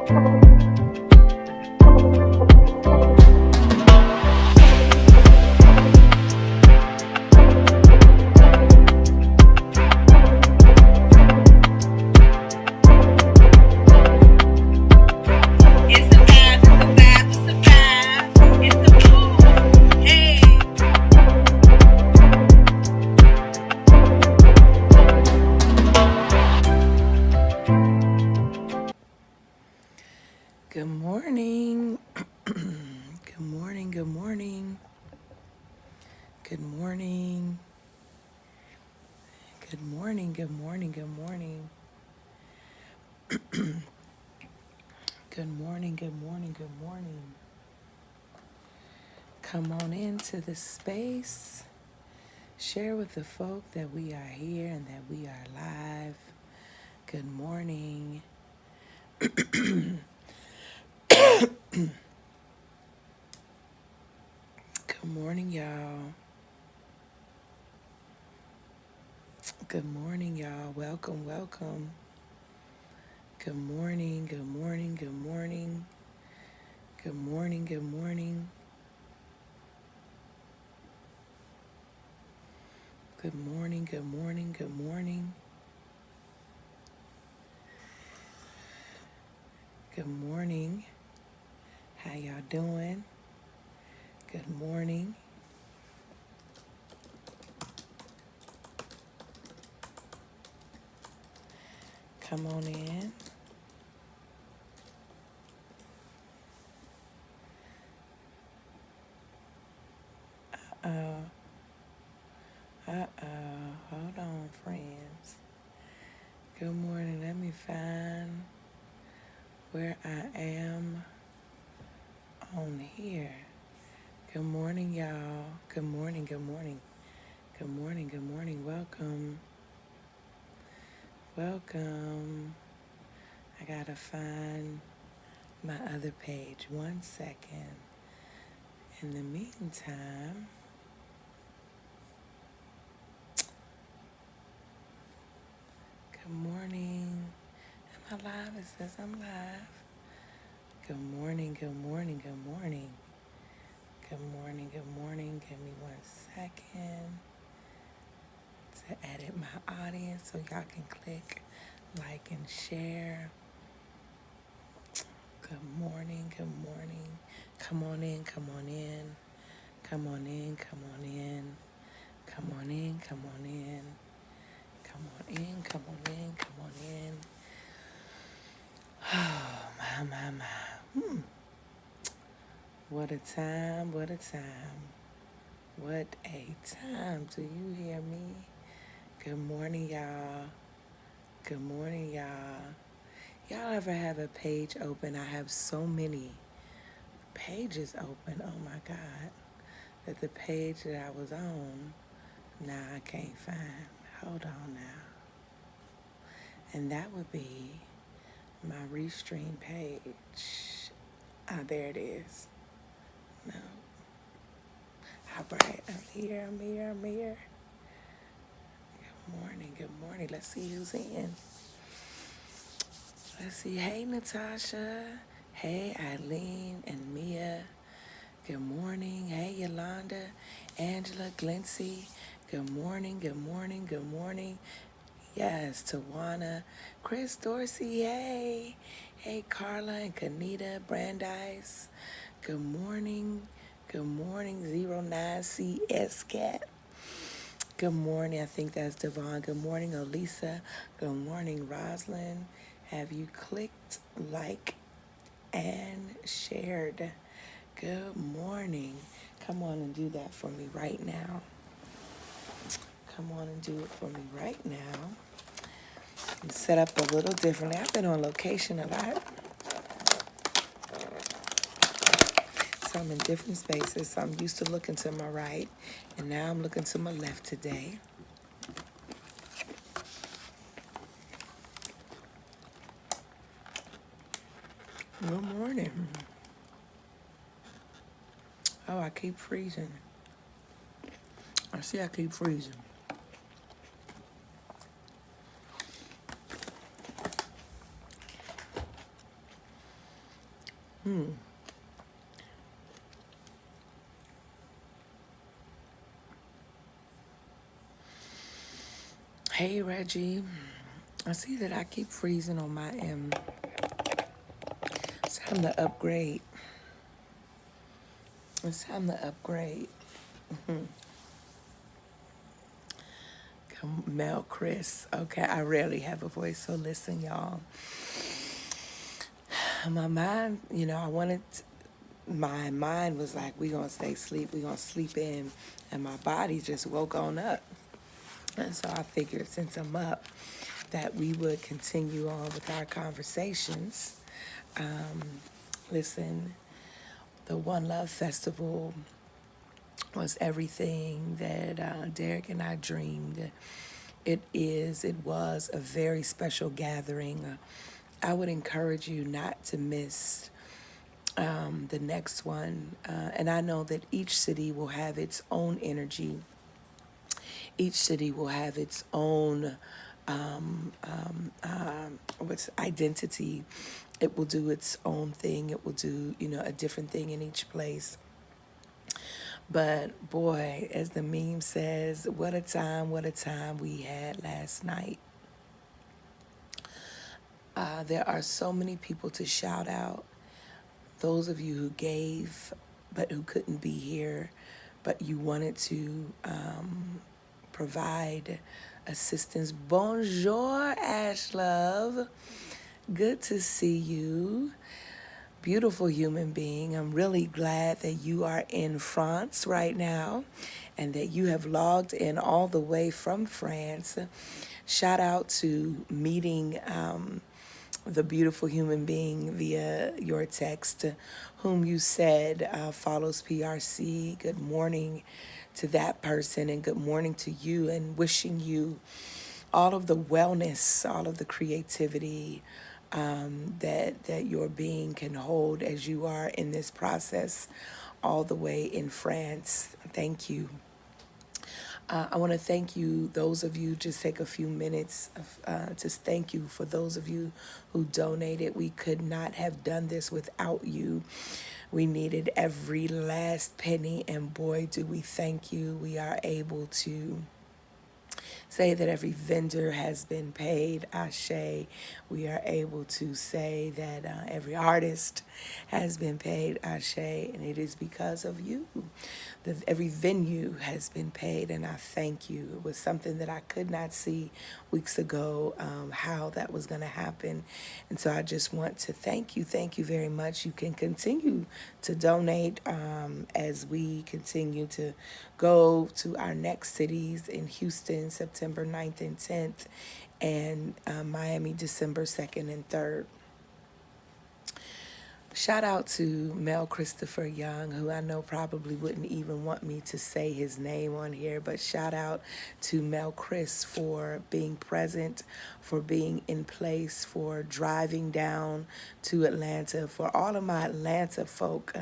Good morning. Good morning. Good morning. Good morning. Good morning. Good morning. Good morning. Good morning. Good morning. Good morning. Come on into the space. Share with the folk that we are here and that we are live. Good morning. Good morning, y'all. Good morning, y'all. Welcome, welcome. Good morning, good morning, good morning. Good morning, good morning. Good morning, good morning, good morning. Good morning. How y'all doing? Good morning. Come on in. Hold on, friends. Good morning. Let me find where I am on here. Good morning, y'all. Good morning, good morning. Good morning, good morning. Welcome. Welcome. I gotta find my other page. 1 second. In the meantime, good morning. Am I live? It says I'm live. Good morning, good morning, good morning. Good morning, good morning. Give me 1 second to edit my audience so y'all can click like and share. Good morning, good morning. Come on in, come on in. Come on in, come on in. Come on in, come on in. Come on in, come on in, come on in. Oh, my. What a time, what a time. What a time. Do you hear me? Good morning, y'all. Good morning, y'all. Y'all ever have a page open? I have so many pages open. Oh, my God. That the page that I was on, now I can't find. Hold on now. And that would be my Restream page. Ah, there it is. No. All right, I'm here. Good morning. Let's see who's in. Let's see. Hey, Natasha. Hey, Eileen and Mia. Good morning. Hey, Yolanda, Angela, Glency. Good morning. Yes, Tawana, Chris Dorsey. Hey. Hey, Carla and Kanita Brandeis. Good morning. 09CS Cat. Good morning. I think that's Devon. Good morning, Elisa. Good morning, Roslyn. Have you clicked like and shared? Good morning. Come on and do that for me right now. Come on and do it for me right now. I'm set up a little differently. I've been on location a lot. So I'm in different spaces. So I'm used to looking to my right. And now I'm looking to my left today. Good morning. Oh, I keep freezing. I see I keep freezing. Hey, Reggie. I see that I keep freezing on my end. It's time to upgrade. It's time to upgrade. Mel Chris. Okay, I rarely have a voice, so listen, y'all. My mind, my mind was like, we gonna stay asleep, we gonna sleep in, and my body just woke on up. And so I figured since I'm up, that we would continue on with our conversations. Listen, the One Love Festival was everything that Derek and I dreamed. It was a very special gathering. I would encourage you not to miss the next one. And I know that each city will have its own energy. Each city will have its own identity. It will do its own thing. It will do, a different thing in each place. But boy, as the meme says, what a time we had last night. There are so many people to shout out. Those of you who gave but who couldn't be here, but you wanted to provide assistance. Bonjour, Ash Love. Good to see you. Beautiful human being. I'm really glad that you are in France right now and that you have logged in all the way from France. Shout out to meeting the beautiful human being via your text, whom you said follows PRC. Good morning to that person and good morning to you, and wishing you all of the wellness, all of the creativity that your being can hold as you are in this process all the way in France. Thank you. I want to thank you, those of you, just take a few minutes to thank you for those of you who donated. We could not have done this without you. We needed every last penny, and boy, do we thank you. We are able to say that every vendor has been paid, ashe. We are able to say that every artist has been paid, ashe, and it is because of you. Every venue has been paid, and I thank you. It was something that I could not see weeks ago, how that was going to happen. And so I just want to thank you very much. You can continue to donate as we continue to go to our next cities in Houston, September 9th and 10th, and Miami, December 2nd and 3rd. Shout out to Mel Christopher Young, who I know probably wouldn't even want me to say his name on here, but shout out to Mel Chris for being present, for being in place, for driving down to Atlanta, for all of my Atlanta folk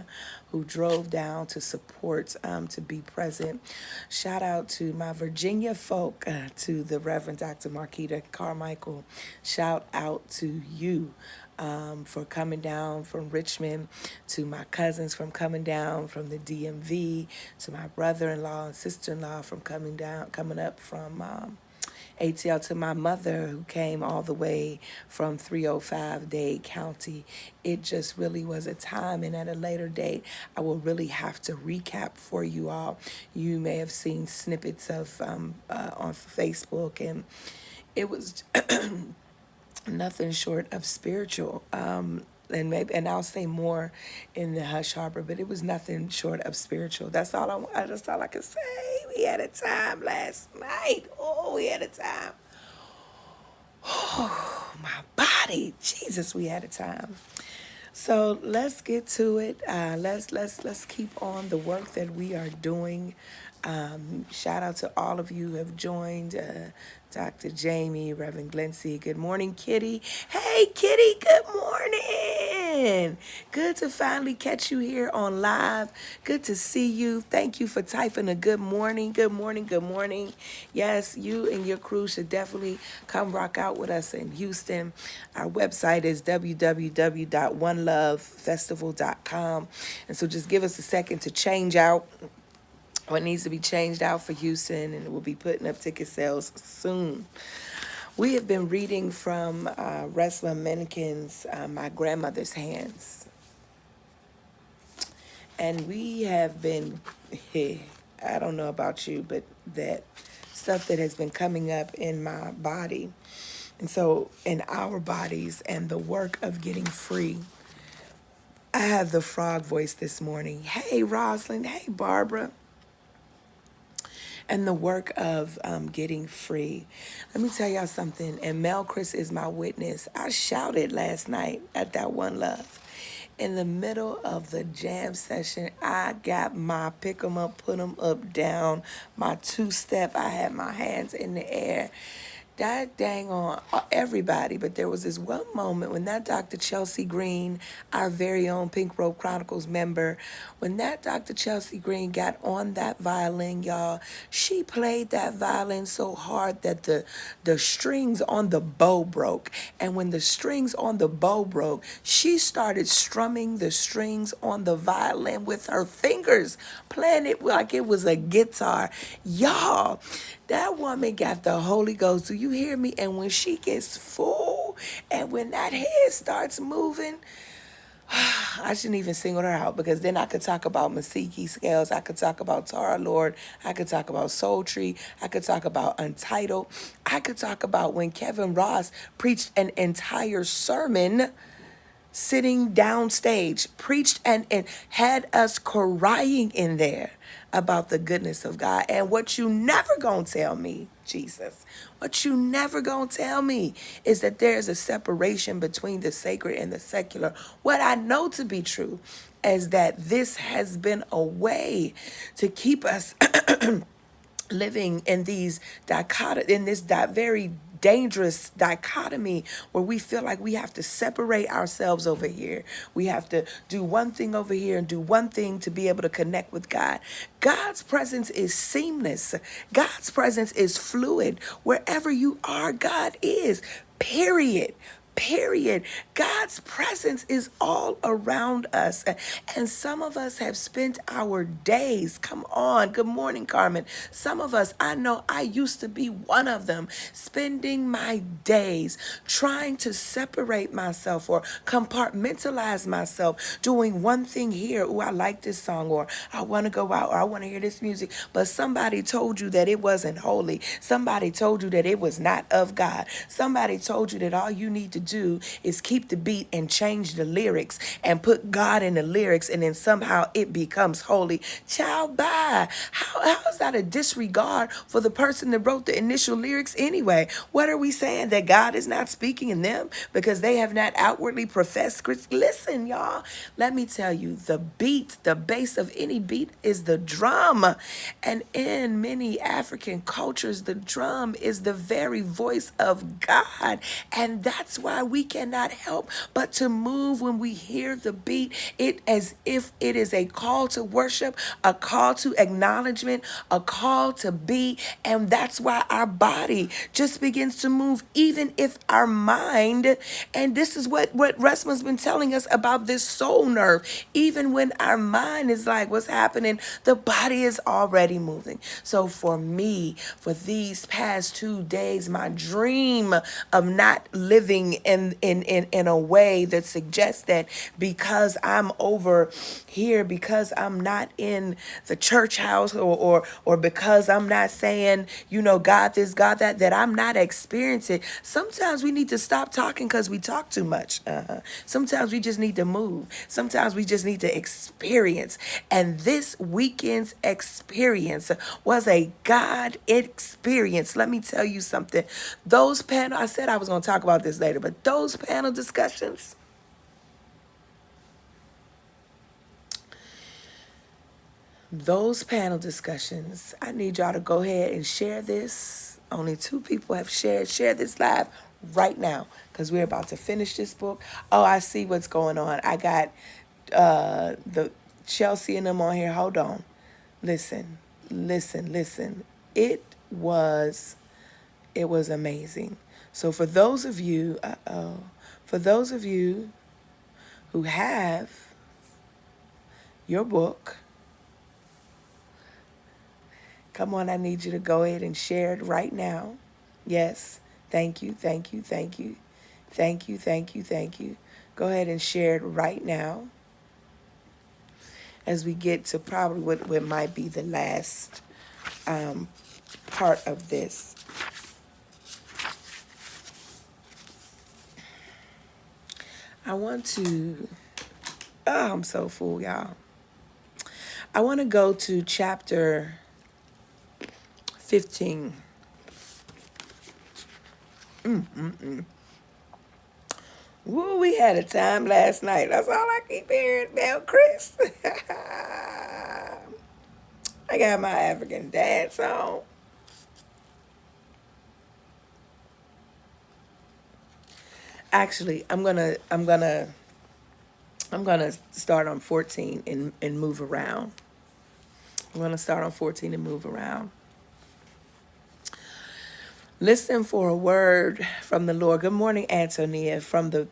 who drove down to support, to be present. Shout out to my Virginia folk, to the Reverend Dr. Marquita Carmichael. Shout out to you. For coming down from Richmond, to my cousins from coming down from the DMV, to my brother-in-law and sister-in-law from coming up from ATL, to my mother who came all the way from 305 Dade County. It just really was a time, and at a later date, I will really have to recap for you all. You may have seen snippets of on Facebook, and it was nothing short of spiritual. And I'll say more in the Hush Harbor, but it was nothing short of spiritual. That's all I can say. We had a time last night. Oh, we had a time. Oh, my body. Jesus, we had a time. So let's get to it. Let's keep on the work that we are doing. Shout out to all of you who have joined. Dr. Jamie, Reverend Glency. Good morning, Kitty. Hey, Kitty. Good morning. morning. Good to finally catch you here on live. Good to see you. Thank you for typing a good morning. Good morning. Good morning. Yes, you and your crew should definitely come rock out with us in Houston. Our website is www.onelovefestival.com. And so just give us a second to change out what needs to be changed out for Houston, and we'll be putting up ticket sales soon. We have been reading from Wrestler Menken's My Grandmother's Hands. And we have been, I don't know about you, but that stuff that has been coming up in my body. And so in our bodies and the work of getting free. I have the frog voice this morning. Hey, Rosalind. Hey, Barbara. And the work of getting free. Let me tell y'all something, and Mel Chris is my witness. I shouted last night at that One Love. In the middle of the jam session, I got my pick 'em up, put 'em up, down, my two-step. I had my hands in the air. That dang on everybody, but there was this one moment when that Dr. Chelsey Green, our very own Pink Rope Chronicles member, when that Dr. Chelsey Green got on that violin, y'all, she played that violin so hard that the strings on the bow broke. And when the strings on the bow broke, she started strumming the strings on the violin with her fingers, playing it like it was a guitar. Y'all, that woman got the Holy Ghost. Do you hear me? And when she gets full and when that head starts moving, I shouldn't even single her out, because then I could talk about Masiki Scales. I could talk about Tara Lord. I could talk about Soul Tree. I could talk about Untitled. I could talk about when Kevin Ross preached an entire sermon sitting downstage, preached and had us crying in there about the goodness of God. And what you never gonna tell me, Jesus, what you never gonna tell me is that there's a separation between the sacred and the secular. What I know to be true is that this has been a way to keep us living in these very dangerous dichotomy where we feel like we have to separate ourselves over here. We have to do one thing over here and do one thing to be able to connect with God. God's presence is seamless. God's presence is fluid. Wherever you are, God is. Period. Period. God's presence is all around us. And some of us have spent our days, come on, good morning, Carmen. Some of us, I know I used to be one of them, spending my days trying to separate myself or compartmentalize myself, doing one thing here. Oh, I like this song, or I want to go out, or I want to hear this music. But somebody told you that it wasn't holy. Somebody told you that it was not of God. Somebody told you that all you need to do is keep the beat and change the lyrics and put God in the lyrics, and then somehow it becomes holy. Child, bye. How is that a disregard for the person that wrote the initial lyrics anyway? What are we saying? That God is not speaking in them because they have not outwardly professed Christ? Listen, y'all, let me tell you, the beat, the base of any beat is the drum. And in many African cultures, the drum is the very voice of God. And that's why we cannot help but to move when we hear the beat, it as if it is a call to worship, a call to acknowledgement, a call to be. And that's why our body just begins to move, even if our mind, and this is what Resma's been telling us about this soul nerve, even when our mind is like, what's happening? The body is already moving. So for me, for these past 2 days, my dream of not living in a way that suggests that because I'm over here, because I'm not in the church house, or because I'm not saying, God this, God that I'm not experiencing. Sometimes we need to stop talking because we talk too much. Sometimes we just need to move. Sometimes we just need to experience. And this weekend's experience was a God experience. Let me tell you something. Those panel, I said I was going to talk about this later, but those panel discussions, I need y'all to go ahead and share this. Only 2 people have shared. Share this live right now because we're about to finish this book. Oh, I see what's going on. I got the Chelsey and them on here. Hold on. Listen, listen. It was amazing. So for those of you, for those of you who have your book, come on, I need you to go ahead and share it right now. Yes, thank you. Go ahead and share it right now as we get to probably what might be the last part of this. I want to, I'm so full, y'all. I want to go to chapter 15. Woo, we had a time last night. That's all I keep hearing about Chris. I got my African dance on. Actually, I'm gonna start on 14 and move around. I'm gonna start on 14 and move around. Listen for a word from the Lord. Good morning, Antonia, from the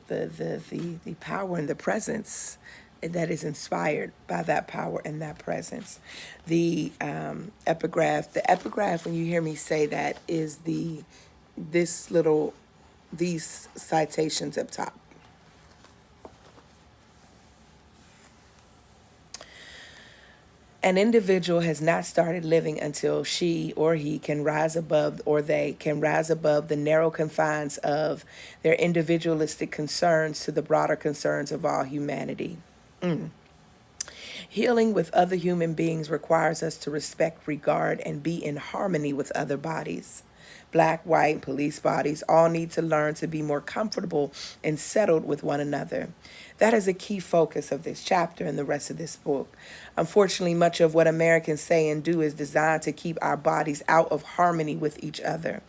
power and the presence that is inspired by that power and that presence. The epigraph, when you hear me say that, is these citations up top. An individual has not started living until she or he can rise above, or they can rise above the narrow confines of their individualistic concerns to the broader concerns of all humanity. Healing with other human beings requires us to respect, regard, and be in harmony with other bodies. Black, white, police bodies all need to learn to be more comfortable and settled with one another. That is a key focus of this chapter and the rest of this book. Unfortunately, much of what Americans say and do is designed to keep our bodies out of harmony with each other.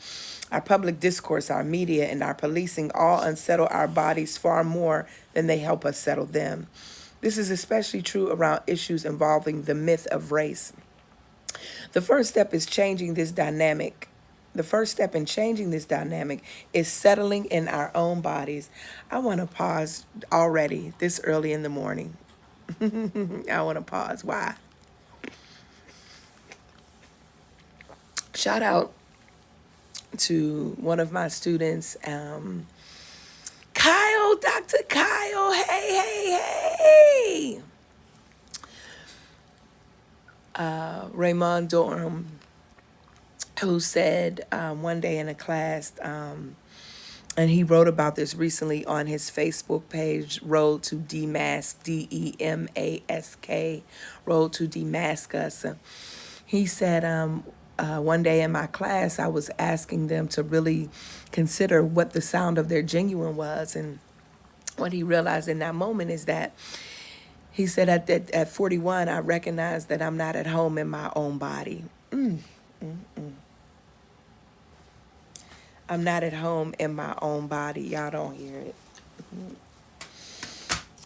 Our public discourse, our media, and our policing all unsettle our bodies far more than they help us settle them. This is especially true around issues involving the myth of race. The first step in changing this dynamic is settling in our own bodies. I want to pause already this early in the morning. I want to pause. Why? Shout out to one of my students, Kyle, Dr. Kyle. Hey. Raymond Durham, who said one day in a class, and he wrote about this recently on his Facebook page, Road to Demask, D-E-M-A-S-K, Road to Damascus. He said, one day in my class, I was asking them to really consider what the sound of their genuine was. And what he realized in that moment is that he said at 41, I recognized that I'm not at home in my own body. I'm not at home in my own body. Y'all don't hear it.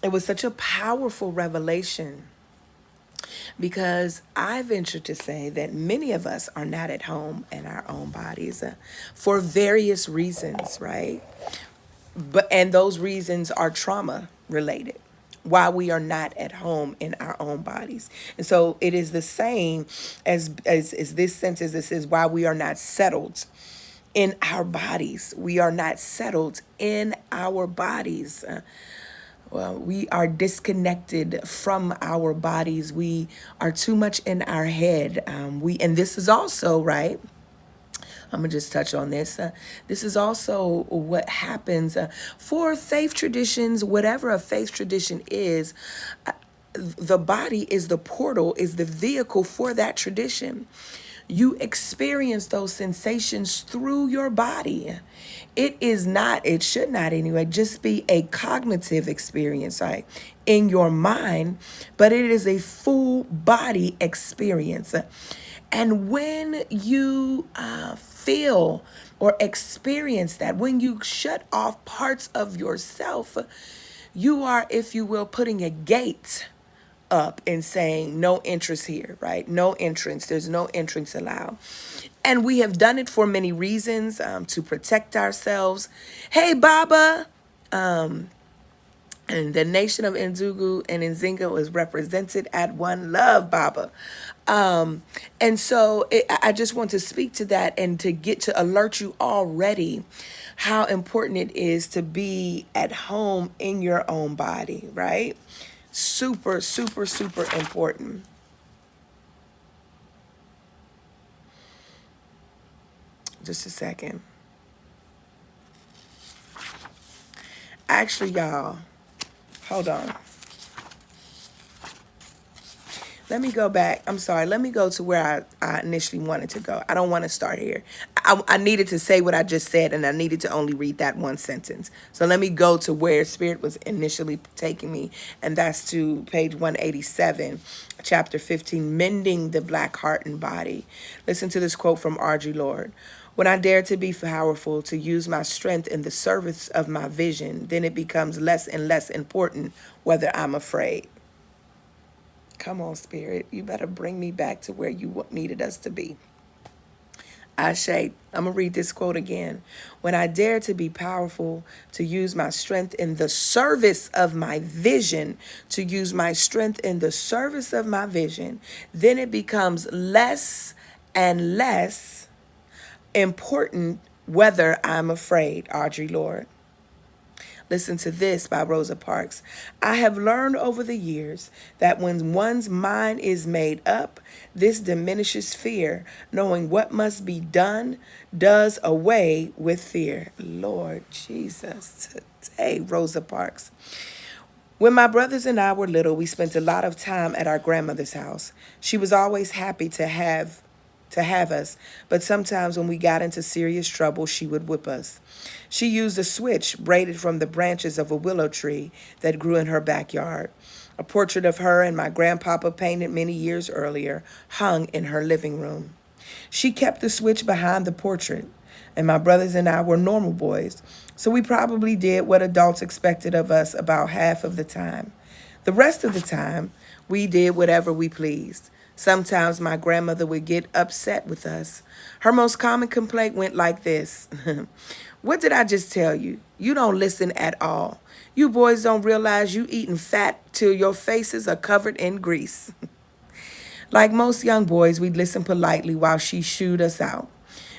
It was such a powerful revelation, because I venture to say that many of us are not at home in our own bodies for various reasons, right? And those reasons are trauma related, why we are not at home in our own bodies. And so it is the same as this sentence that says why we are not settled in our bodies. We are not settled in our bodies. We are disconnected from our bodies. We are too much in our head. And this is also, right, I'm going to just touch on this. This is also what happens for faith traditions, whatever a faith tradition is. The body is the portal, is the vehicle for that tradition. You experience those sensations through your body. It should not anyway, just be a cognitive experience, right, in your mind, but it is a full body experience. And when you feel or experience that. When you shut off parts of yourself, you are, if you will, putting a gate up and saying no entrance here, right? No entrance. There's no entrance allowed. And we have done it for many reasons, to protect ourselves. Hey, Baba. And the nation of Nzugu and Nzinga is represented at One Love, Baba. And so I just want to speak to that and to get to alert you already how important it is to be at home in your own body, right? Super, super, super important. Just a second. Actually, y'all, hold on. Let me go back. I'm sorry. Let me go to where I initially wanted to go. I don't want to start here. I needed to say what I just said, and I needed to only read that one sentence. So let me go to where Spirit was initially taking me, and that's to page 187, chapter 15, Mending the Black Heart and Body. Listen to this quote from R.G. Lord. When I dare to be powerful, to use my strength in the service of my vision, then it becomes less and less important whether I'm afraid. Come on, Spirit. You better bring me back to where you needed us to be. Ashe, I'm going to read this quote again. When I dare to be powerful, to use my strength in the service of my vision, to use my strength in the service of my vision, then it becomes less and less important whether I'm afraid, Audre Lorde. Listen to this by Rosa Parks. I have learned over the years that when one's mind is made up, this diminishes fear. Knowing what must be done does away with fear. Lord Jesus, today, Rosa Parks. When my brothers and I were little, we spent a lot of time at our grandmother's house. She was always happy to have us, but sometimes when we got into serious trouble, she would whip us. She used a switch braided from the branches of a willow tree that grew in her backyard. A portrait of her and my grandpapa, painted many years earlier, hung in her living room. She kept the switch behind the portrait, and my brothers and I were normal boys, so we probably did what adults expected of us about half of the time. The rest of the time, we did whatever we pleased. Sometimes my grandmother would get upset with us. Her most common complaint went like this. What did I just tell you? You don't listen at all. You boys don't realize you eating fat till your faces are covered in grease. Like most young boys, we'd listen politely while she shooed us out.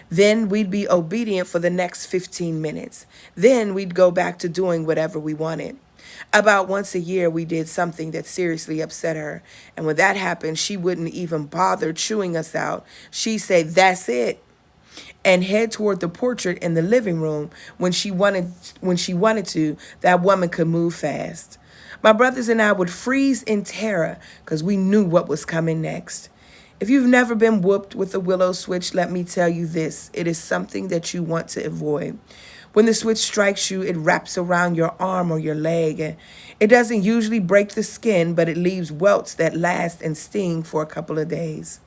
Then we'd be obedient for the next 15 minutes. Then we'd go back to doing whatever we wanted. About once a year, we did something that seriously upset her. And when that happened, she wouldn't even bother chewing us out. She'd say, "That's it," and head toward the portrait in the living room. When she wanted to, that woman could move fast. My brothers and I would freeze in terror because we knew what was coming next. If you've never been whooped with a willow switch, let me tell you this. It is something that you want to avoid. When the switch strikes you, it wraps around your arm or your leg. It doesn't usually break the skin, but it leaves welts that last and sting for a couple of days.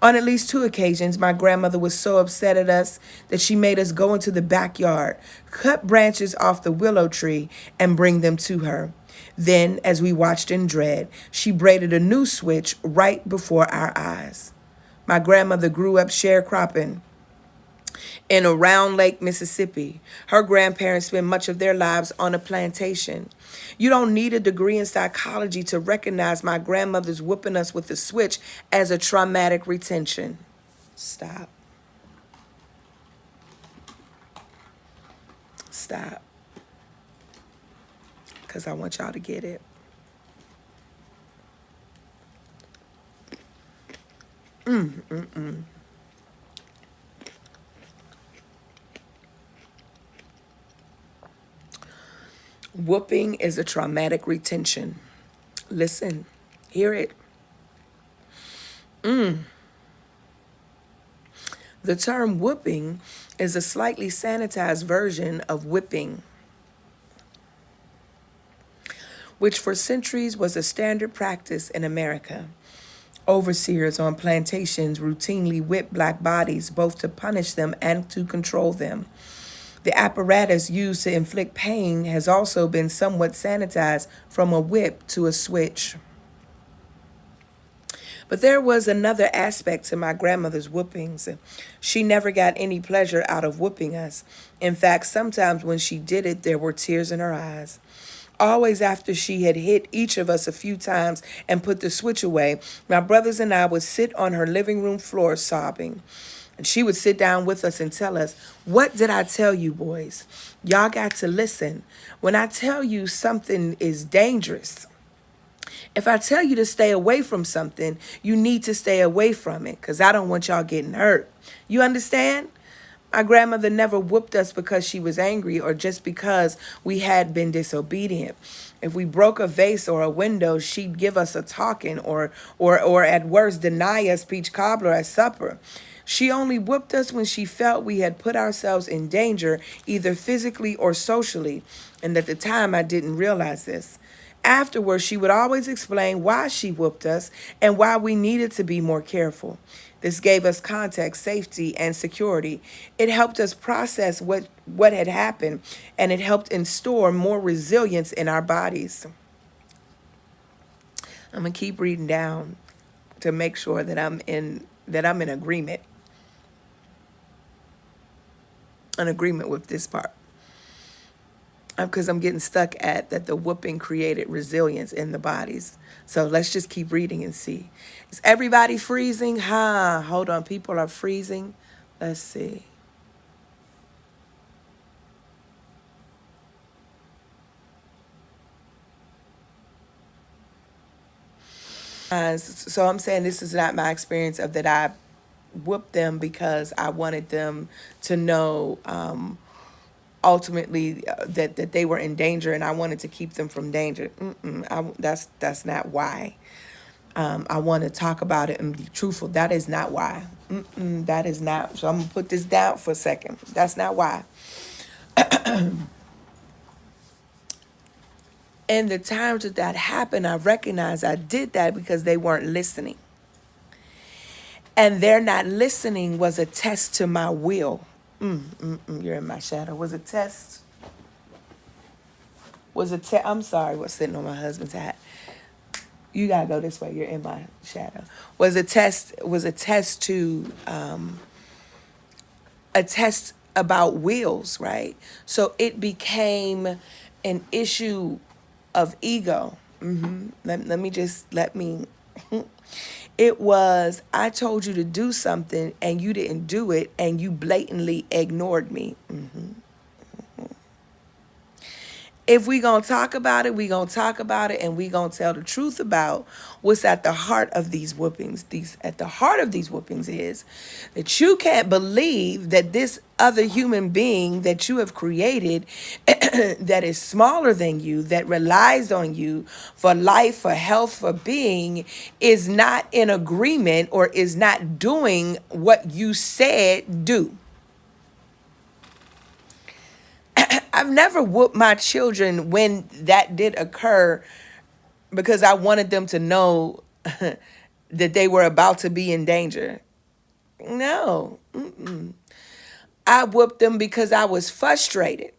On at least 2 occasions, my grandmother was so upset at us that she made us go into the backyard, cut branches off the willow tree, and bring them to her. Then, as we watched in dread, she braided a new switch right before our eyes. My grandmother grew up sharecropping in a Round Lake, Mississippi. Her grandparents spent much of their lives on a plantation. You don't need a degree in psychology to recognize my grandmother's whooping us with a switch as a traumatic retention. Stop. Stop. Because I want y'all to get it. Whooping is a traumatic retention. Listen, hear it. The term whooping is a slightly sanitized version of whipping, which for centuries was a standard practice in America. Overseers on plantations routinely whip black bodies both to punish them and to control them. The apparatus used to inflict pain has also been somewhat sanitized from a whip to a switch. But there was another aspect to my grandmother's whoopings. She never got any pleasure out of whooping us. In fact, sometimes when she did it, there were tears in her eyes. Always after she had hit each of us a few times and put the switch away, my brothers and I would sit on her living room floor sobbing. And she would sit down with us and tell us, "What did I tell you, boys? Y'all got to listen. When I tell you something is dangerous, if I tell you to stay away from something, you need to stay away from it because I don't want y'all getting hurt. You understand?" My grandmother never whooped us because she was angry or just because we had been disobedient. If we broke a vase or a window, she'd give us a talking or at worst deny us peach cobbler at supper. She only whooped us when she felt we had put ourselves in danger, either physically or socially, and at the time I didn't realize this. Afterwards, she would always explain why she whooped us and why we needed to be more careful. This gave us context, safety, and security. It helped us process what had happened, and it helped instill more resilience in our bodies. I'm gonna keep reading down to make sure that I'm in agreement. An agreement with this part. Because I'm getting stuck at that the whooping created resilience in the bodies. So let's just keep reading and see. Is everybody freezing? Hold on. People are freezing. Let's see. So I'm saying this is not my experience of that I whooped them because I wanted them to know ultimately that they were in danger and I wanted to keep them from danger. That's not why. I want to talk about it and be truthful. That is not why. That is not. So I'm going to put this down for a second. That's not why. And the times that happened, I recognized I did that because they weren't listening. And their not listening was a test to my will. You're in my shadow. Was a test. I'm sorry, what's sitting on my husband's hat. You gotta go this way. You're in my shadow. Was a test to a test about wills, right? So it became an issue of ego. Let me. It was, I told you to do something and you didn't do it and you blatantly ignored me. If we gonna talk about it, we gonna talk about it and we gonna tell the truth about what's at the heart of these whoopings. At the heart of these whoopings is that you can't believe that this other human being that you have created that is smaller than you, that relies on you for life, for health, for being, is not in agreement or is not doing what you said do. I've never whooped my children when that did occur because I wanted them to know that they were about to be in danger. No. I whooped them because I was frustrated.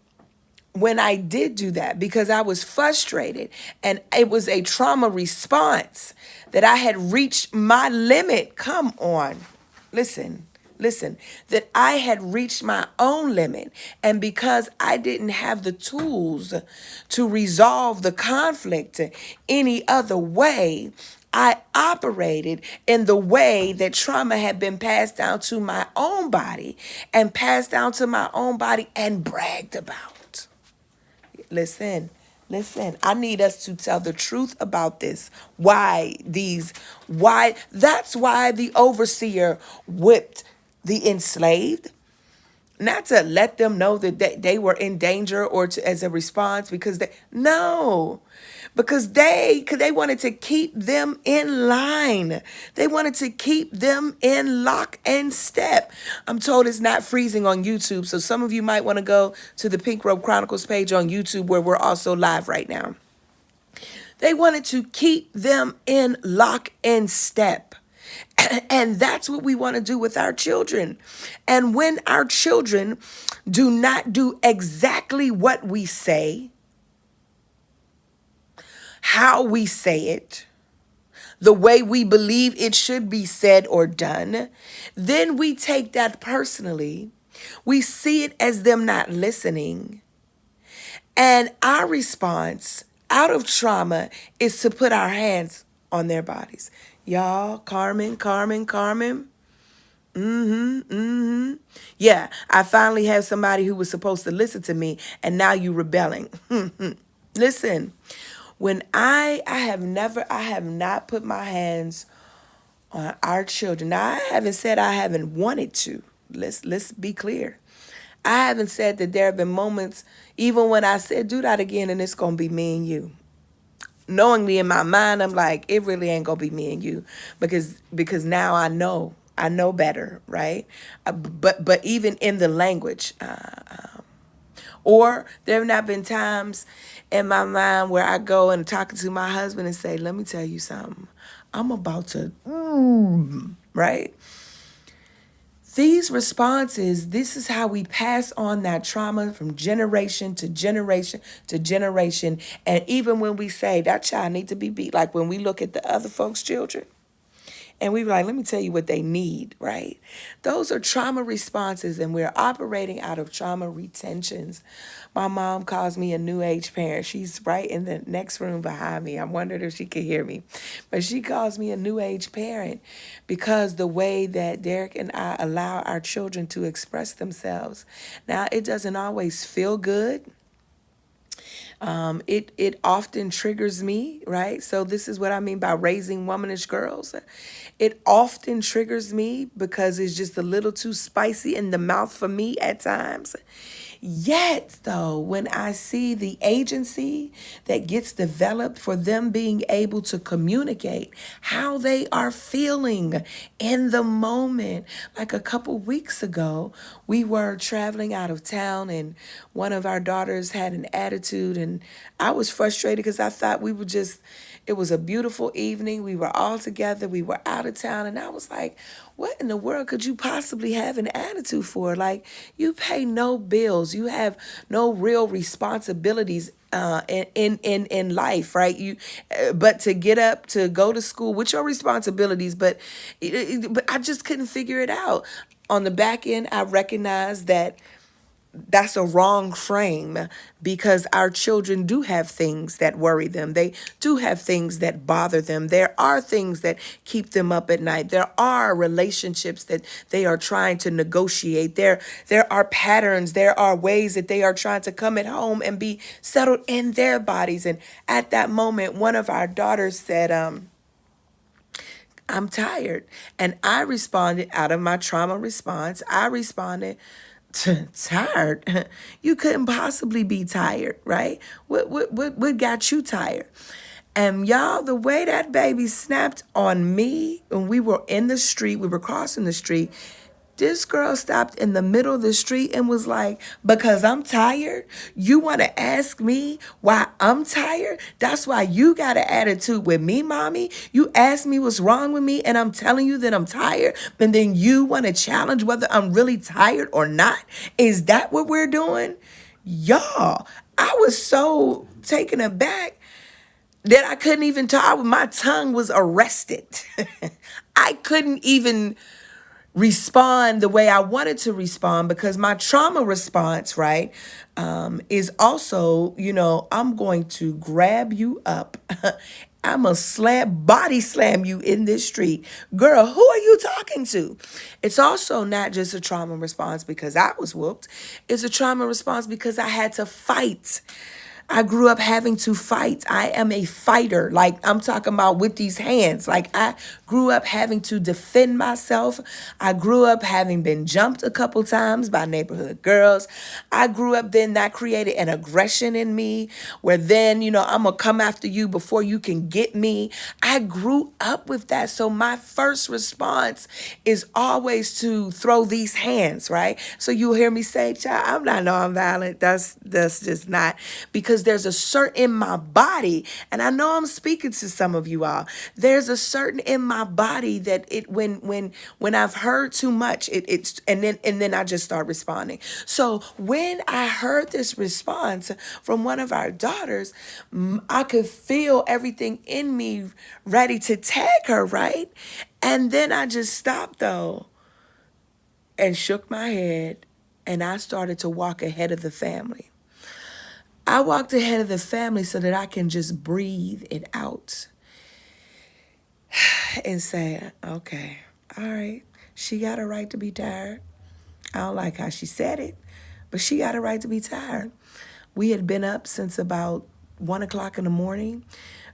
When I did do that, because I was frustrated and it was a trauma response that I had reached my limit. Come on. Listen, that I had reached my own limit. And because I didn't have the tools to resolve the conflict any other way, I operated in the way that trauma had been passed down to my own body and bragged about. Listen, I need us to tell the truth about this. That's why the overseer whipped the enslaved, not to let them know that they were in danger or as a response because they wanted to keep them in line. They wanted to keep them in lock and step. I'm told it's not freezing on YouTube, so some of you might want to go to the Pink Robe Chronicles page on YouTube where we're also live right now. They wanted to keep them in lock and step. And that's what we want to do with our children. And when our children do not do exactly what we say, how we say it, the way we believe it should be said or done, then we take that personally. We see it as them not listening. And our response out of trauma is to put our hands on their bodies. Y'all, Carmen, Carmen, Carmen. Yeah, I finally have somebody who was supposed to listen to me, and now you rebelling. Listen, when I have not put my hands on our children. Now, I haven't said I haven't wanted to. Let's be clear. I haven't said that there have been moments, even when I said, do that again, and it's going to be me and you. Knowingly in my mind, I'm like, it really ain't going to be me and you, because now I know better, right? But even in the language, or there have not been times in my mind where I go and talking to my husband and say, let me tell you something. I'm about to, right? These responses, this is how we pass on that trauma from generation to generation to generation. And even when we say that child needs to be beat, like when we look at the other folks' children, and we were like, let me tell you what they need, right? Those are trauma responses, and we're operating out of trauma retentions. My mom calls me a new age parent. She's right in the next room behind me. I wondered if she could hear me. But she calls me a new age parent because the way that Derek and I allow our children to express themselves. Now, it doesn't always feel good. It often triggers me, right? So this is what I mean by raising womanish girls. It often triggers me because it's just a little too spicy in the mouth for me at times. Yet, though, when I see the agency that gets developed for them being able to communicate how they are feeling in the moment. Like a couple weeks ago, we were traveling out of town and one of our daughters had an attitude, and I was frustrated because I thought it was a beautiful evening. We were all together. We were out of town. And I was like, what in the world could you possibly have an attitude for? Like, you pay no bills. You have no real responsibilities in life, right? But to get up to go to school with your responsibilities, but I just couldn't figure it out. On the back end, I recognized that that's a wrong frame because our children do have things that worry them. They do have things that bother them. There are things that keep them up at night. There are relationships that they are trying to negotiate. There are patterns. There are ways that they are trying to come at home and be settled in their bodies. And at that moment, one of our daughters said, I'm tired. And I responded out of my trauma response. I responded, tired? You couldn't possibly be tired, right? What got you tired? And y'all, the way that baby snapped on me when we were in the street, we were crossing the street. This girl stopped in the middle of the street and was like, because I'm tired, you want to ask me why I'm tired? That's why you got an attitude with me, mommy. You asked me what's wrong with me, and I'm telling you that I'm tired, and then you want to challenge whether I'm really tired or not? Is that what we're doing? Y'all, I was so taken aback that I couldn't even talk. My tongue was arrested. I couldn't even respond the way I wanted to respond because my trauma response, right, is also, I'm going to grab you up. I'm going to body slam you in this street. Girl, who are you talking to? It's also not just a trauma response because I was whooped. It's a trauma response because I had to fight. I grew up having to fight. I am a fighter. Like, I'm talking about with these hands. Like, I grew up having to defend myself. I grew up having been jumped a couple times by neighborhood girls. I grew up then that created an aggression in me where then, I'm going to come after you before you can get me. I grew up with that. So my first response is always to throw these hands, right? So you'll hear me say, child, I'm not nonviolent. That's just not, because because there's a certain in my body, and I know I'm speaking to some of you all. There's a certain in my body that it when I've heard too much, it's and then I just start responding. So when I heard this response from one of our daughters, I could feel everything in me ready to tag her, right? And then I just stopped though and shook my head, and I started to walk ahead of the family. I walked ahead of the family so that I can just breathe it out and say, okay, all right, she got a right to be tired. I don't like how she said it, but she got a right to be tired. We had been up since about 1 o'clock in the morning.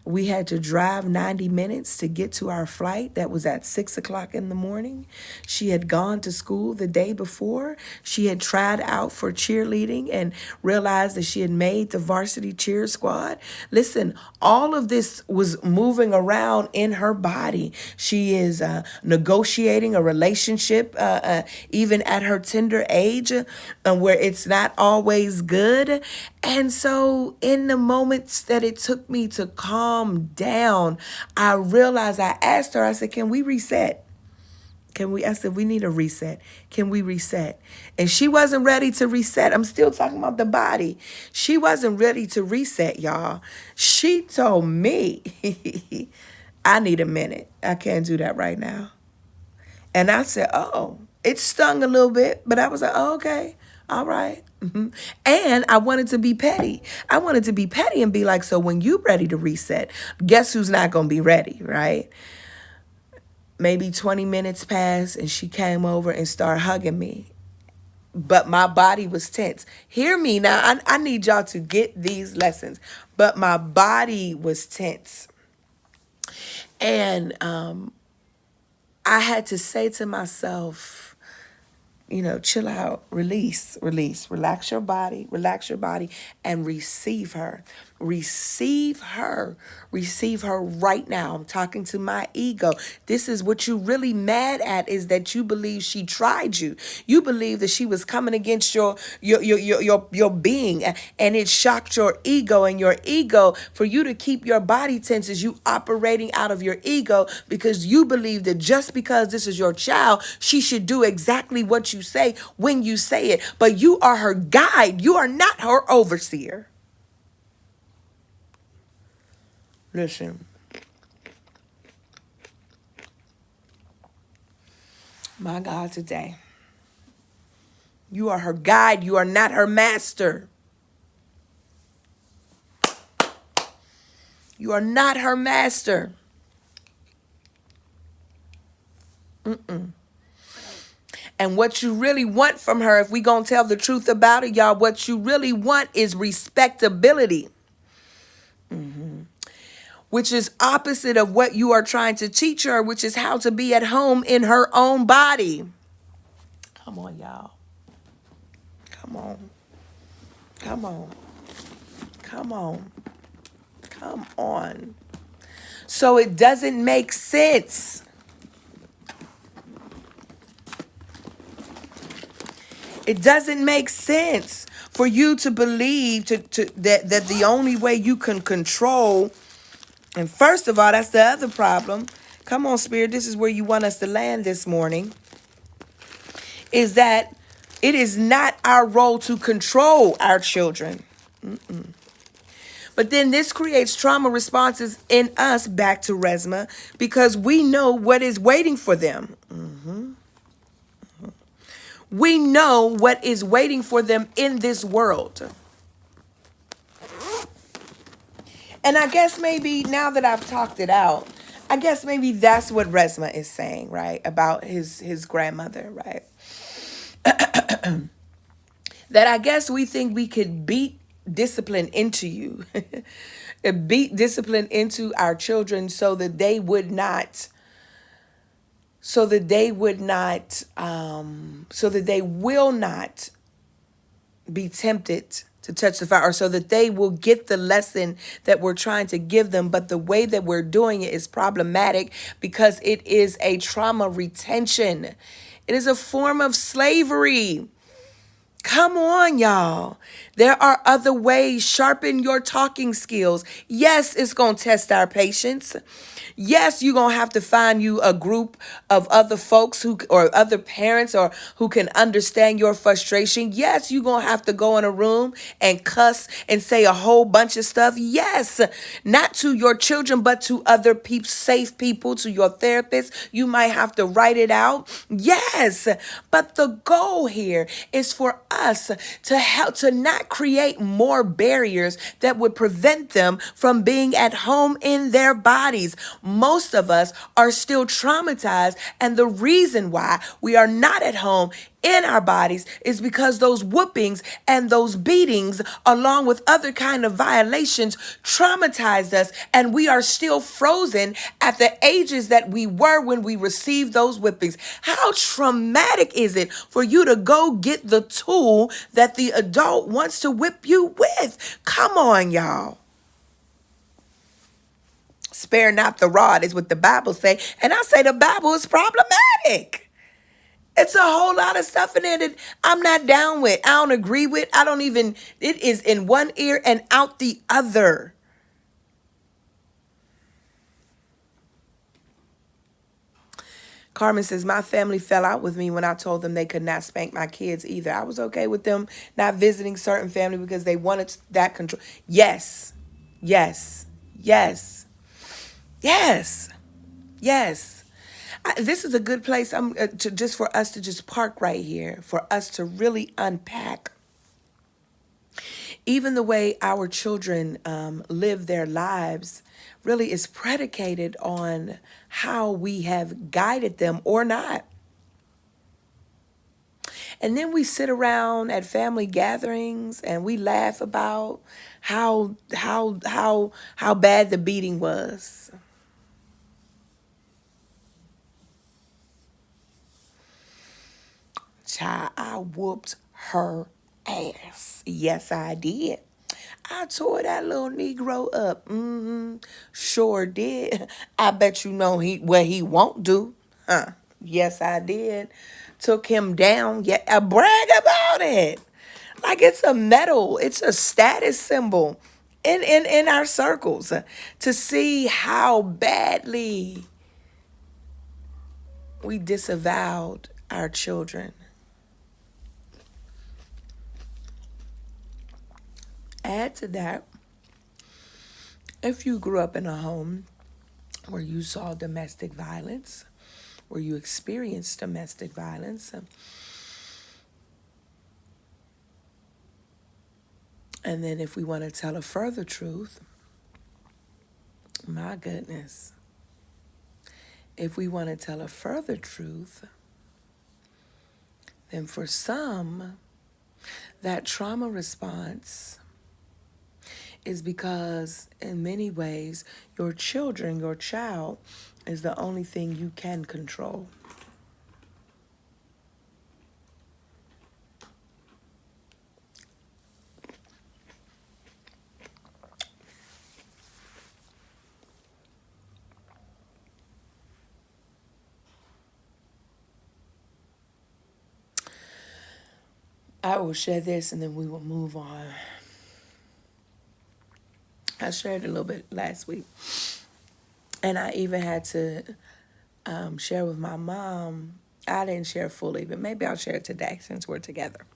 We had to drive 90 minutes to get to our flight that was at 6 o'clock in the morning. She had gone to school the day before. She had tried out for cheerleading and realized that she had made the varsity cheer squad. Listen, all of this was moving around in her body. She is negotiating a relationship, even at her tender age, where it's not always good. And so in the moments that it took me to calm down, I realized, I asked her, I said, can we reset? I said, we need a reset. Can we reset? And she wasn't ready to reset. I'm still talking about the body. She wasn't ready to reset, y'all. She told me, I need a minute. I can't do that right now. And I said, oh, it stung a little bit, but I was like, oh, okay, all right. And I wanted to be petty. I wanted to be petty and be like, so when you ready to reset, guess who's not going to be ready, right? Maybe 20 minutes passed and she came over and started hugging me. But my body was tense. Hear me now. I need y'all to get these lessons. But my body was tense. And I had to say to myself, chill out, release, relax your body, and receive her. Receive her right now. I'm talking to my ego. This is what you really mad at, is that you believe she tried you. You believe that she was coming against your being, and it shocked your ego, and your ego, for you to keep your body tense, is you operating out of your ego, because you believe that just because this is your child, she should do exactly what you say when you say it. But you are her guide. You are not her overseer. Listen, my God, today, you are her guide. You are not her master. You are not her master. And what you really want from her, if we gonna tell the truth about it, y'all, what you really want is respectability. Which is opposite of what you are trying to teach her, which is how to be at home in her own body. Come on, y'all. Come on. Come on. Come on. Come on. So it doesn't make sense. It doesn't make sense for you to believe that the only way you can control. And first of all, that's the other problem. Come on, Spirit. This is where you want us to land this morning. Is that it is not our role to control our children. But then this creates trauma responses in us, back to Resma, because we know what is waiting for them. We know what is waiting for them in this world. And I guess maybe now that I've talked it out, I guess maybe that's what Resma is saying, right? About his grandmother, right? That I guess we think we could beat discipline into you. Beat discipline into our children so that they will not be tempted to touch the fire, or so that they will get the lesson that we're trying to give them. But the way that we're doing it is problematic, because it is a trauma retention. It is a form of slavery. Come on, y'all. There are other ways. Sharpen your talking skills. Yes, it's going to test our patience. Yes, you're going to have to find you a group of other folks who or other parents or who can understand your frustration. Yes, you're going to have to go in a room and cuss and say a whole bunch of stuff. Yes, not to your children, but to other people, safe people, to your therapist. You might have to write it out. Yes, but the goal here is for us to help to not create more barriers that would prevent them from being at home in their bodies. Most of us are still traumatized, and the reason why we are not at home in our bodies is because those whoopings and those beatings, along with other kind of violations, traumatized us, and we are still frozen at the ages that we were when we received those whippings. How traumatic is it for you to go get the tool that the adult wants to whip you with? Come on, y'all. Spare not the rod is what the Bible say, and I say the Bible is problematic. It's a whole lot of stuff in there that I'm not down with. I don't agree with. I don't even, it is in one ear and out the other. Carmen says, my family fell out with me when I told them they could not spank my kids either. I was okay with them not visiting certain family because they wanted that control. Yes, yes, yes, yes, yes. This is a good place just for us to just park right here, for us to really unpack even the way our children live their lives really is predicated on how we have guided them or not. And then we sit around at family gatherings and we laugh about how bad the beating was. Child, I whooped her ass. Yes, I did. I tore that little Negro up. Sure did. I bet you know what he won't do. Huh. Yes, I did. Took him down. Yeah, I brag about it. Like it's a medal. It's a status symbol in our circles to see how badly we disavowed our children. Add to that, if you grew up in a home where you saw domestic violence, where you experienced domestic violence, and then if we want to tell a further truth, my goodness, if we want to tell a further truth, then for some, that trauma response is because in many ways, your child is the only thing you can control. I will share this and then we will move on. I shared a little bit last week. And I even had to share with my mom. I didn't share fully, but maybe I'll share it today since we're together.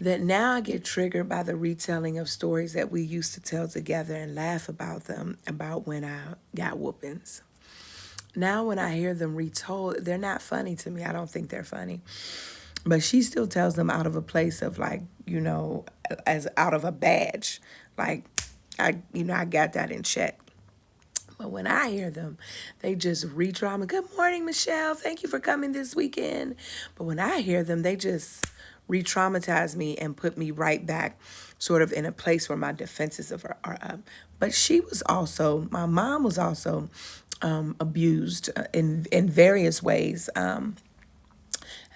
That now I get triggered by the retelling of stories that we used to tell together and laugh about them, about when I got whoopings. Now when I hear them retold, they're not funny to me. I don't think they're funny. But she still tells them out of a place of like, as out of a badge. Like, I got that in check. But when I hear them, they just re-trauma. Good morning, Michelle. Thank you for coming this weekend. But when I hear them, they just re-traumatize me and put me right back sort of in a place where my defenses are up. But my mom was also abused in various ways.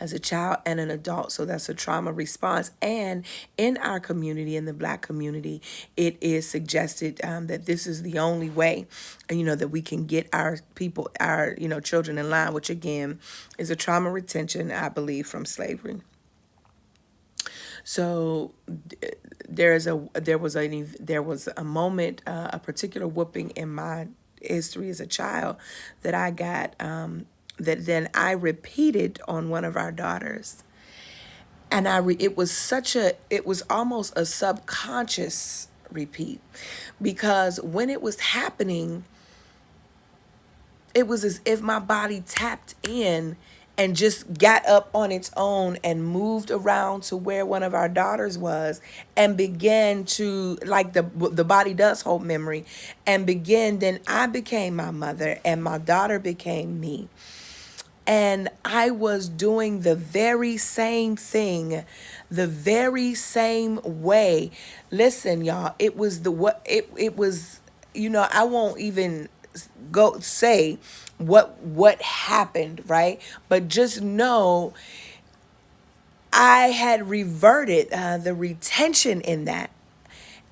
as a child and an adult. So that's a trauma response. And in our community, in the Black community, it is suggested that this is the only way, that we can get our people, our, children in line, which again is a trauma retention, I believe, from slavery. So there was a moment, a particular whooping in my history as a child that I got, that then I repeated on one of our daughters, and it was almost a subconscious repeat, because when it was happening, it was as if my body tapped in and just got up on its own and moved around to where one of our daughters was, and began to, like, the body does hold memory, and then I became my mother and my daughter became me. And I was doing the very same thing, the very same way. Listen, y'all, it was it was, I won't even go say what happened, right? But just know I had reverted the retention in that.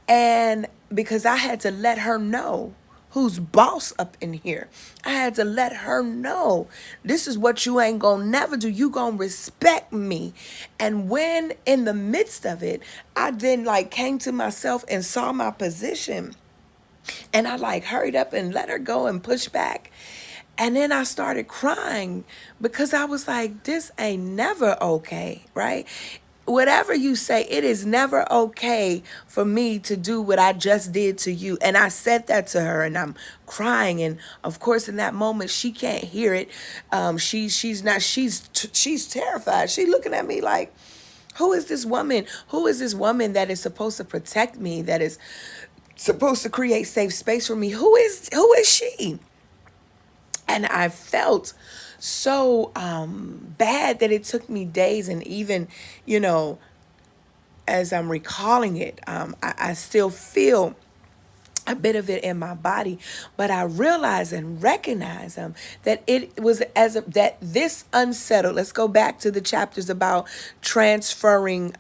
And because I had to let her know who's boss up in here. I had to let her know this is what you ain't gonna never do. You gonna respect me. And when in the midst of it, I then came to myself and saw my position. And I hurried up and let her go and push back. And then I started crying because I was like, this ain't never okay, right? Whatever you say, it is never okay for me to do what I just did to you. And I said that to her, and I'm crying. And of course, in that moment, she can't hear it. She's terrified. She's looking at me like, who is this woman? Who is this woman that is supposed to protect me? That is supposed to create safe space for me? Who is she? And I felt so bad that it took me days, and even, as I'm recalling it, I still feel a bit of it in my body, but I realize and recognize that it was that this unsettled. Let's go back to the chapters about transferring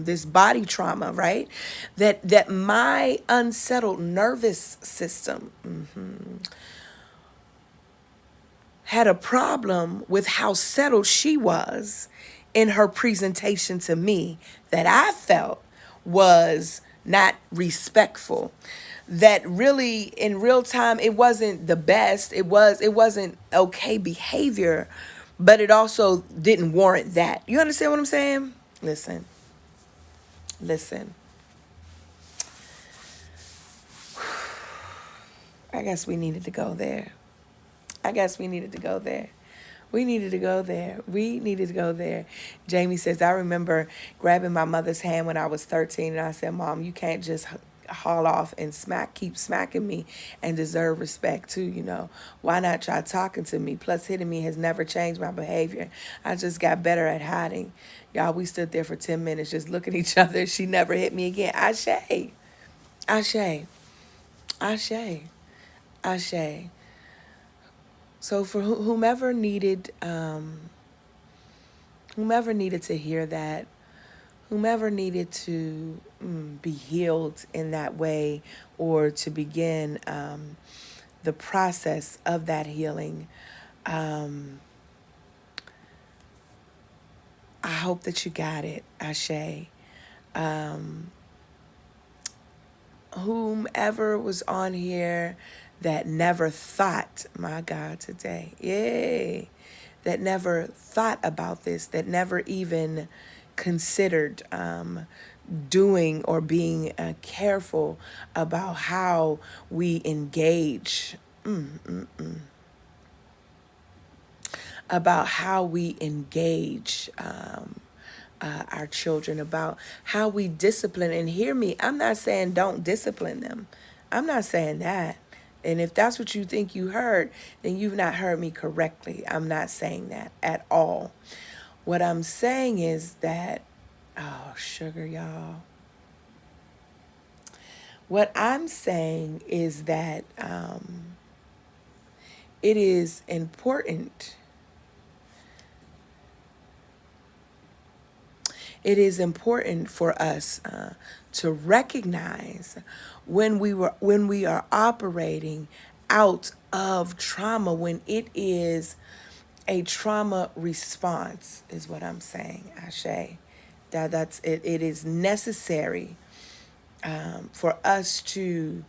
this body trauma, right? That my unsettled nervous system had a problem with how settled she was in her presentation to me, that I felt was not respectful. That really, in real time, it wasn't the best. It wasn't okay behavior, but it also didn't warrant that. You understand what I'm saying? Listen. I guess we needed to go there. We needed to go there. Jamie says, I remember grabbing my mother's hand when I was 13, and I said, Mom, you can't just haul off and keep smacking me and deserve respect too. Why not try talking to me? Plus, hitting me has never changed my behavior. I just got better at hiding. Y'all, we stood there for 10 minutes just looking at each other. She never hit me again. Ashe. So for whomever needed to hear that, whomever needed to be healed in that way, or to begin the process of that healing, I hope that you got it. Ashe. Whomever was on here that never thought, my God, today, yay, that never thought about this, that never even considered doing or being careful about how we engage, about how we engage our children, about how we discipline. And hear me, I'm not saying don't discipline them. I'm not saying that. And if that's what you think you heard, then you've not heard me correctly. I'm not saying that at all. What I'm saying is that, oh, sugar, y'all. What I'm saying is that it is important it is important for us to recognize when we are operating out of trauma, when it is a trauma response, is what I'm saying, Ashe. That's it. It is necessary for us to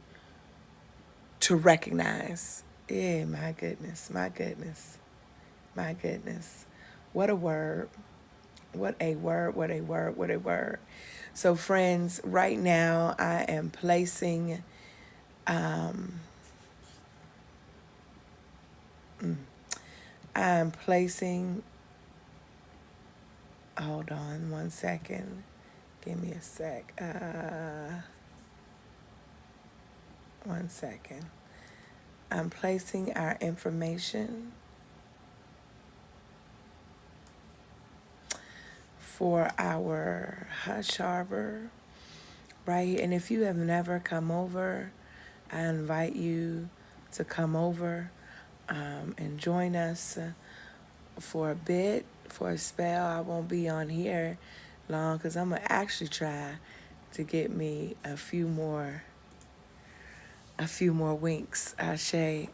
recognize. Yeah, my goodness, my goodness, my goodness. What a word. What a word, what a word, what a word. So, friends, right now I am placing, hold on one second. Give me a sec. One second. I'm placing our information for our Hush Harbor right here. And if you have never come over, I invite you to come over and join us for a bit, for a spell. I won't be on here long because I'm going to actually try to get me a few more winks, Ashe.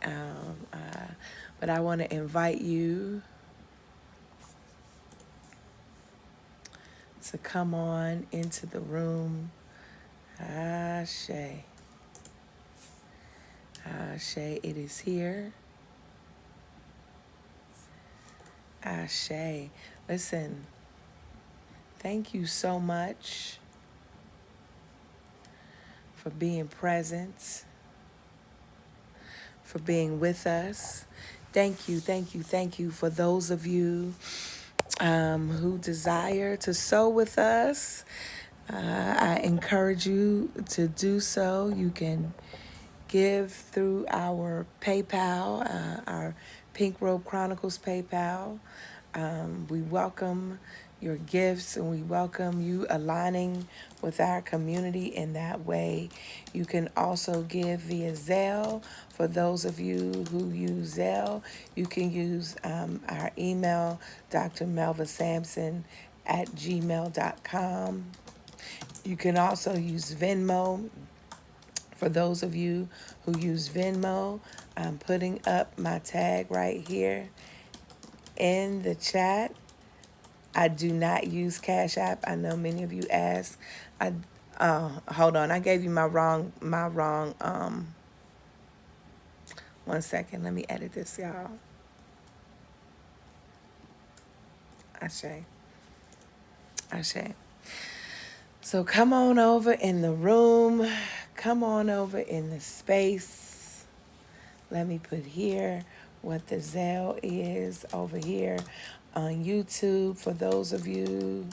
But I want to invite you to come on into the room. Ashe. Ashe, it is here. Ashe. Listen, thank you so much for being present, for being with us. Thank you, thank you, thank you for those of you who desire to sow with us. I encourage you to do so. You can give through our PayPal, our Pink Robe Chronicles PayPal. We welcome your gifts and we welcome you aligning with our community in that way. You can also give via Zelle. For those of you who use Zelle, you can use our email, drmelvasampson@gmail.com. You can also use Venmo. For those of you who use Venmo, I'm putting up my tag right here in the chat. I do not use Cash App. I know many of you ask. Hold on. I gave you my wrong, one second. Let me edit this, y'all. Ashe. Ashe. So come on over in the room. Come on over in the space. Let me put here what the Zelle is over here on YouTube for those of you.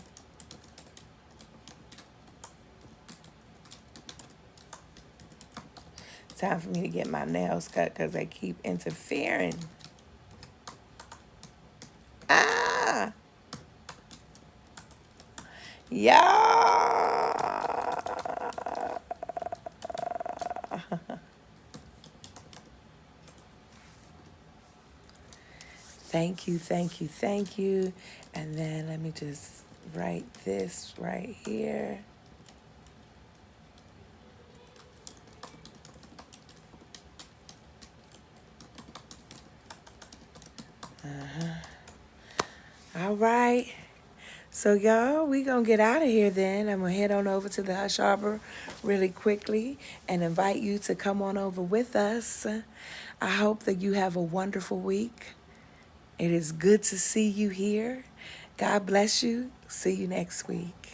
It's time for me to get my nails cut because they keep interfering. Ah! Yeah! Thank you, thank you, thank you. And then let me just write this right here. All right. So, y'all, we going to get out of here then. I'm going to head on over to the Hush Harbor really quickly and invite you to come on over with us. I hope that you have a wonderful week. It is good to see you here. God bless you. See you next week.